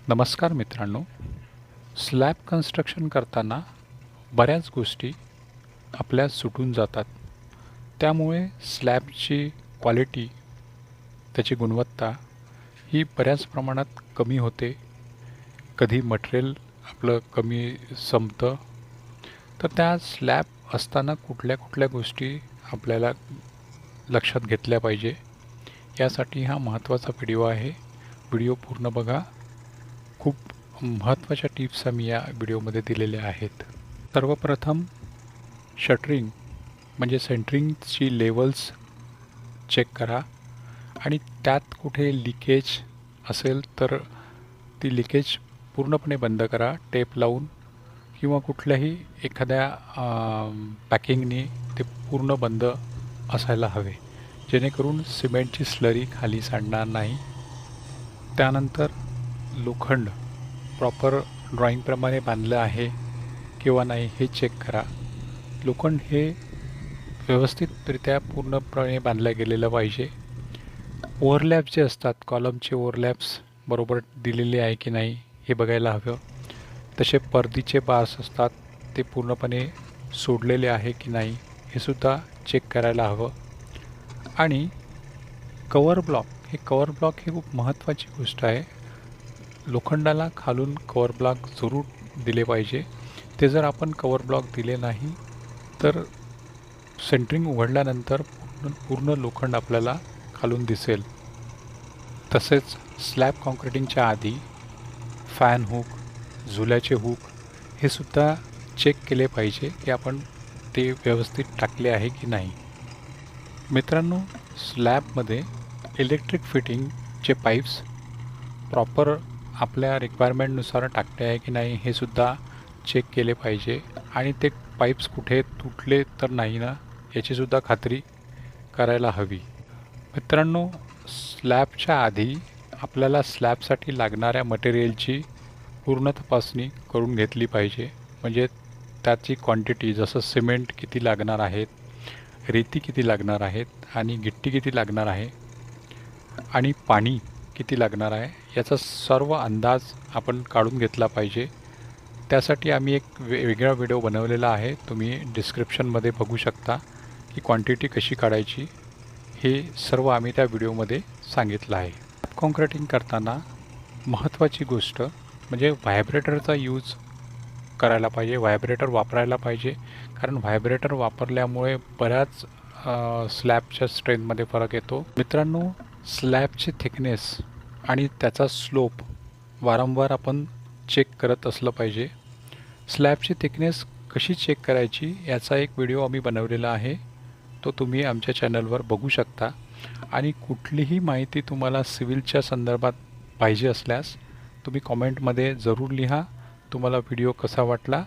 नमस्कार मित्रांनो. Slab construction करताना बऱ्याच गोष्टी आपल्या सुटून जातात. त्यामुळे स्लॅबची क्वालिटी, त्याची गुणवत्ता ही बऱ्याच प्रमाणात कमी होते. कधी मटेरियल आपलं कमी संपतं. तर त्या स्लॅब असताना कुठल्या कुठल्या गोष्टी आपल्याला लक्षात घेतल्या पाहिजे, यासाठी हा महत्त्वाचा व्हिडिओ आहे. व्हिडिओ पूर्ण बघा. खूप महत्त्वाच्या टिप्स आम्ही या व्हिडिओमध्ये दिलेल्या आहेत. सर्वप्रथम शटरिंग म्हणजे सेंटरिंगची लेवल्स चेक करा आणि त्यात कुठे लिकेज असेल तर ती लिकेज पूर्णपणे बंद करा टेप लावून किंवा कुठल्याही एखाद्या पॅकिंगने ते पूर्ण बंद असायला हवे, जेणेकरून सिमेंटची स्लरी खाली सांडणार नाही. त्यानंतर लोखंड प्रॉपर ड्रॉईंगप्रमाणे बांधलं आहे किंवा नाही हे चेक करा. लोखंड हे व्यवस्थितरित्या पूर्णपणे बांधलं गेलेलं पाहिजे. ओव्हरलॅप जे असतात, कॉलमचे ओव्हरलॅप्स बरोबर दिलेले आहे की नाही हे बघायला हवं. तसे परदीचे बार्स असतात, ते पूर्णपणे सोडलेले आहे की नाही हे सुद्धा चेक करायला हवं. आणि कवर ब्लॉक ही खूप महत्त्वाची गोष्ट आहे. लोखंडाला खालून कवर ब्लॉक जरूर दिले पाहिजे. ते जर आपण कवर ब्लॉक दिले नाही तर सेंटरिंग उघडल्यानंतर पूर्ण लोखंड आपल्याला खालून दिसेल. तसेच स्लॅब कॉन्क्रिटिंगच्या आधी फॅन हुक, झुल्याचे हुक हे सुद्धा चेक केले पाहिजे की आपण ते व्यवस्थित टाकले आहे की नाही. मित्रांनो, स्लॅबमध्ये इलेक्ट्रिक फिटिंगचे पाईप्स प्रॉपर आपल्या रिक्वायरमेंटनुसार टाकले आहे की नाही हे सुद्धा चेक केले पाहिजे. आणि ते पाईप्स कुठे तुटले तर नाही ना याचीसुद्धा खात्री करायला हवी. मित्रांनो, स्लॅबच्या आधी आपल्याला स्लॅबसाठी लागणाऱ्या मटेरियलची पूर्ण तपासणी करून घेतली पाहिजे. म्हणजे त्याची क्वांटिटी, जसं सिमेंट किती लागणार आहेत, रेती किती लागणार आहेत आणि गिट्टी किती लागणार आहे आणि पाणी किती लागणार आहे याचा सर्व अंदाज आपण काढून घेतला पाहिजे. त्यासाठी आम्ही एक वेगळा व्हिडिओ बनवलेला आहे, तुम्ही डिस्क्रिप्शनमध्ये बघू शकता की क्वांटिटी कशी काढायची. हे सर्व आम्ही त्या व्हिडिओमध्ये सांगितलं आहे. कॉन्क्रिटिंग करताना महत्त्वाची गोष्ट म्हणजे व्हायब्रेटरचा यूज करायला पाहिजे, व्हायब्रेटर वापरायला पाहिजे. कारण व्हायब्रेटर वापरल्यामुळे बऱ्याच स्लॅबच्या स्ट्रेंथमध्ये फरक येतो. मित्रांनो, स्लॅबची थिकनेस आणि त्याचा स्लोप वारंवार आपण चेक करत असलं पाहिजे. स्लॅबची थिकनेस कशी चेक करायची याचा एक व्हिडिओ आम्ही बनवलेला आहे, तो तुम्ही आमच्या चॅनलवर बघू शकता. आणि कुठलीही माहिती तुम्हाला सिव्हिलच्या संदर्भात पाहिजे असल्यास तुम्ही कॉमेंटमध्ये जरूर लिहा. तुम्हाला व्हिडिओ कसा वाटला